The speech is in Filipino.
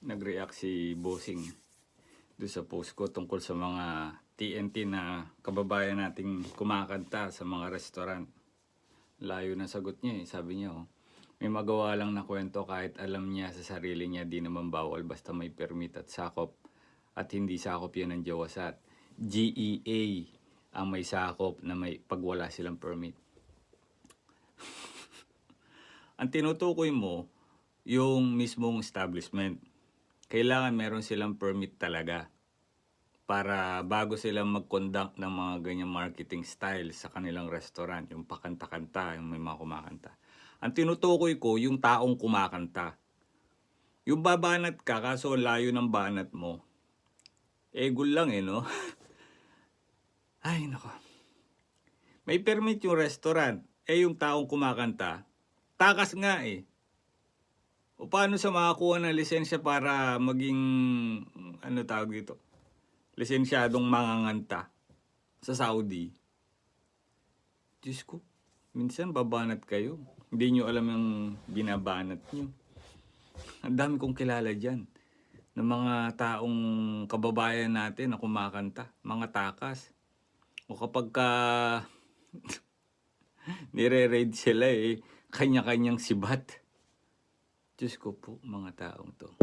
nag-react si Bossing doon sa post ko tungkol sa mga TNT na kababayan nating kumakanta sa mga restaurant. Layo na sagot niya eh. Sabi niya, may magawa lang na kwento kahit alam niya sa sarili niya di naman bawal basta may permit at sakop at hindi sakop yan ng jawasat. GEA ang may sakop na may pagwala silang permit. Ang tinutukoy mo, yung mismong establishment. Kailangan meron silang permit talaga para bago sila mag-conduct ng mga ganyang marketing style sa kanilang restaurant, yung pakanta-kanta, yung may mga kumakanta. Ang tinutukoy ko, yung taong kumakanta. Yung babanat ka, kaso layo ng banat mo. Egol lang no? Ay, nako. May permit yung restaurant, yung taong kumakanta, takas nga eh. O paano sa makakuha ng lisensya para maging, ano tawag dito, lisensyadong manganganta sa Saudi? Diyos ko, minsan babanat kayo. Hindi nyo alam yung binabanat nyo. Ang dami kong kilala dyan ng mga taong kababayan natin na kumakanta, mga takas. O kapag ka nire-raid sila kanya-kanyang sibat. Diyos ko po, mga taong to.